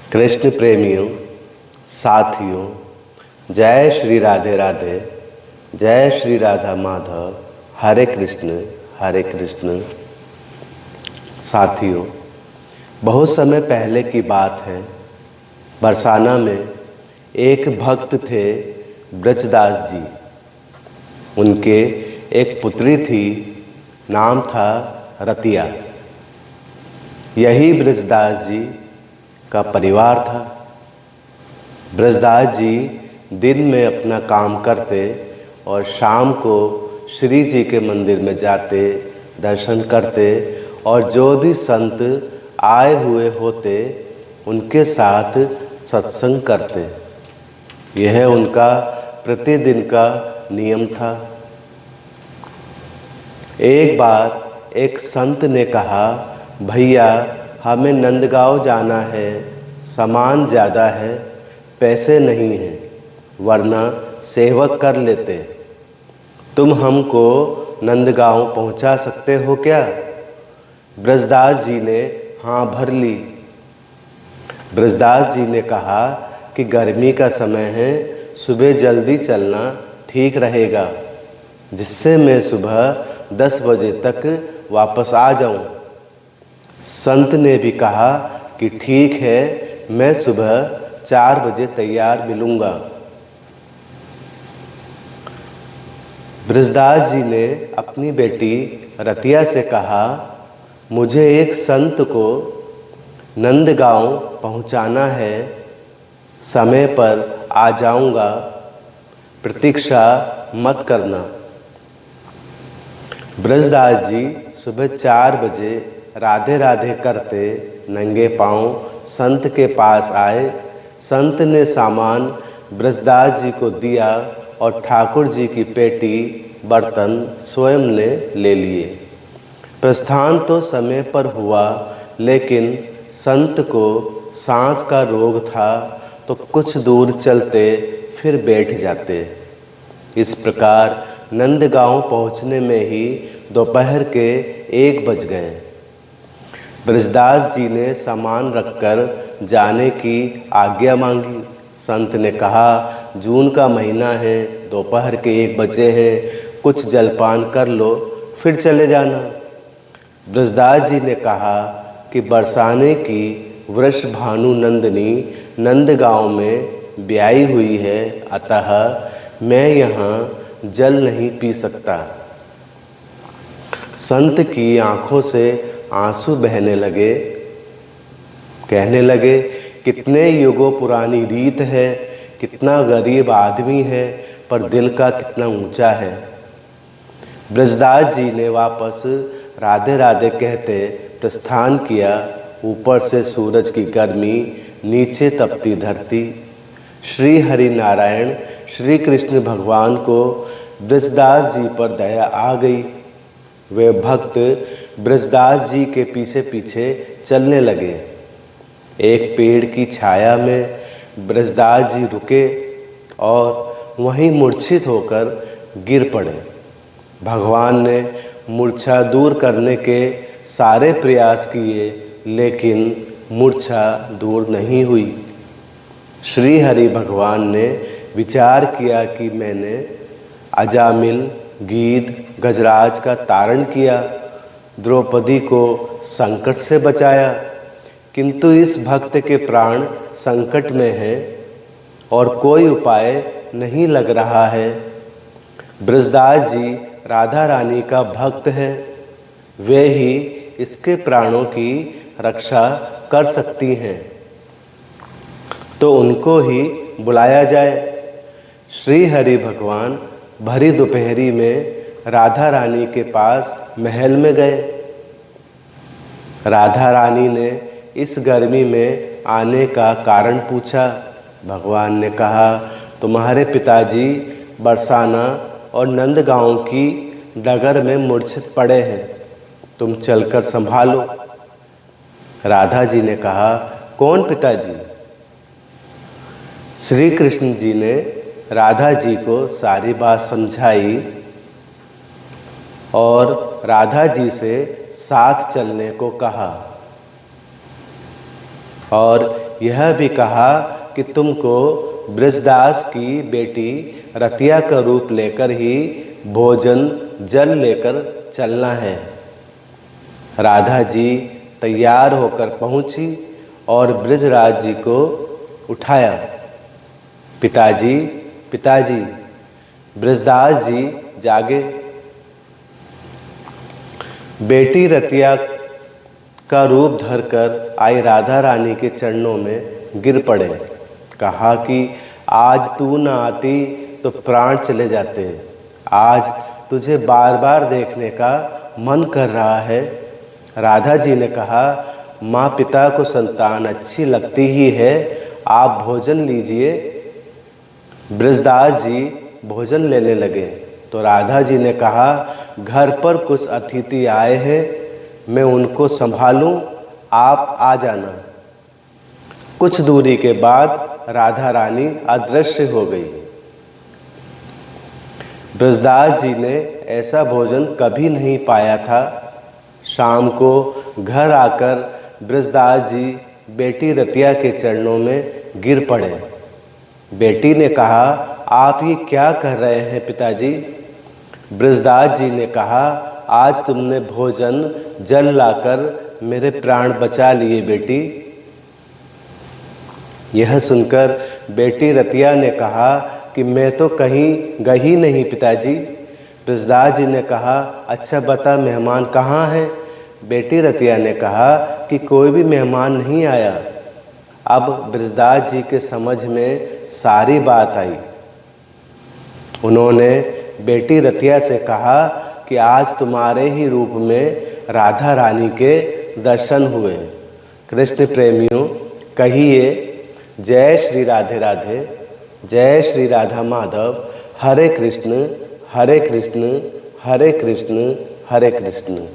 कृष्ण प्रेमियों, साथियों, जय श्री राधे राधे, जय श्री राधा माधव, हरे कृष्ण हरे कृष्ण। साथियों, बहुत समय पहले की बात है। बरसाना में एक भक्त थे ब्रजदास जी। उनके एक पुत्री थी, नाम था रतिया। यही ब्रजदास जी का परिवार था। ब्रजदास जी दिन में अपना काम करते और शाम को श्री जी के मंदिर में जाते, दर्शन करते और जो भी संत आए हुए होते उनके साथ सत्संग करते। यह उनका प्रतिदिन का नियम था। एक बार एक संत ने कहा, भैया हमें नंदगांव जाना है, सामान ज़्यादा है, पैसे नहीं हैं, वरना सेवक कर लेते। तुम हमको नंदगांव पहुंचा सकते हो क्या? ब्रजदास जी ने हाँ भर ली। ब्रजदास जी ने कहा कि गर्मी का समय है, सुबह जल्दी चलना ठीक रहेगा, जिससे मैं सुबह 10 बजे तक वापस आ जाऊं। संत ने भी कहा कि ठीक है, मैं सुबह 4 बजे तैयार मिलूंगा। ब्रजदास जी ने अपनी बेटी रतिया से कहा, मुझे एक संत को नंदगांव पहुंचाना है, समय पर आ जाऊंगा, प्रतीक्षा मत करना। ब्रजदास जी सुबह 4 बजे राधे राधे करते नंगे पांव संत के पास आए। संत ने सामान ब्रजदास जी को दिया और ठाकुर जी की पेटी बर्तन स्वयं ने ले लिए। प्रस्थान तो समय पर हुआ, लेकिन संत को सांस का रोग था तो कुछ दूर चलते फिर बैठ जाते। इस प्रकार नंदगांव पहुंचने में ही दोपहर के 1 बज गए। ब्रजदास जी ने सामान रखकर जाने की आज्ञा मांगी। संत ने कहा, जून का महीना है, दोपहर के 1 बजे हैं, कुछ जलपान कर लो फिर चले जाना। ब्रजदास जी ने कहा कि बरसाने की वृष भानु नंदिनी नंदगांव में ब्याई हुई है, अतः मैं यहाँ जल नहीं पी सकता। संत की आंखों से आंसू बहने लगे। कहने लगे, कितने युगों पुरानी रीत है, कितना गरीब आदमी है, पर दिल का कितना ऊंचा है। ब्रजदास जी ने वापस राधे राधे कहते प्रस्थान किया। ऊपर से सूरज की गर्मी, नीचे तपती धरती। श्री हरि नारायण श्री कृष्ण भगवान को ब्रजदास जी पर दया आ गई। वे भक्त ब्रजदास जी के पीछे पीछे चलने लगे। एक पेड़ की छाया में ब्रजदास जी रुके और वहीं मूर्छित होकर गिर पड़े। भगवान ने मूर्छा दूर करने के सारे प्रयास किए, लेकिन मूर्छा दूर नहीं हुई। श्री हरि भगवान ने विचार किया कि मैंने अजामिल, गीध, गजराज का तारण किया, द्रौपदी को संकट से बचाया, किंतु इस भक्त के प्राण संकट में हैं और कोई उपाय नहीं लग रहा है। ब्रजदास जी राधा रानी का भक्त है, वे ही इसके प्राणों की रक्षा कर सकती हैं, तो उनको ही बुलाया जाए। श्री हरि भगवान भरी दोपहरी में राधा रानी के पास महल में गए। राधा रानी ने इस गर्मी में आने का कारण पूछा। भगवान ने कहा, तुम्हारे पिताजी बरसाना और नंदगांव की डगर में मूर्छित पड़े हैं, तुम चलकर संभालो। राधा जी ने कहा, कौन पिताजी? श्री कृष्ण जी ने राधा जी को सारी बात समझाई और राधा जी से साथ चलने को कहा। और यह भी कहा कि तुमको ब्रजदास की बेटी रतिया का रूप लेकर ही भोजन जल लेकर चलना है। राधा जी तैयार होकर पहुंची और ब्रजराज जी को उठाया। पिताजी पिताजी, ब्रजदास जी जागे। बेटी रतिया का रूप धरकर आई राधा रानी के चरणों में गिर पड़े। कहा कि आज तू न आती तो प्राण चले जाते। आज तुझे बार बार देखने का मन कर रहा है। राधा जी ने कहा, माँ पिता को संतान अच्छी लगती ही है, आप भोजन लीजिए। ब्रजदास जी भोजन लेने लगे तो राधा जी ने कहा, घर पर कुछ अतिथि आए हैं, मैं उनको संभालूं, आप आ जाना। कुछ दूरी के बाद राधा रानी अदृश्य हो गई। ब्रजदास जी ने ऐसा भोजन कभी नहीं पाया था। शाम को घर आकर ब्रजदास जी बेटी रतिया के चरणों में गिर पड़े। बेटी ने कहा, आप ये क्या कह रहे हैं पिताजी? ब्रजदास जी ने कहा, आज तुमने भोजन जल लाकर मेरे प्राण बचा लिए बेटी। यह सुनकर बेटी रतिया ने कहा कि मैं तो कहीं गई नहीं पिताजी। ब्रजदास जी ने कहा, अच्छा बता मेहमान कहाँ हैं? बेटी रतिया ने कहा कि कोई भी मेहमान नहीं आया। अब ब्रजदास जी के समझ में सारी बात आई। उन्होंने बेटी रतिया से कहा कि आज तुम्हारे ही रूप में राधा रानी के दर्शन हुए। कृष्ण प्रेमियों कहिए, जय श्री राधे राधे, जय श्री राधा माधव। हरे कृष्ण हरे कृष्ण हरे कृष्ण हरे कृष्ण।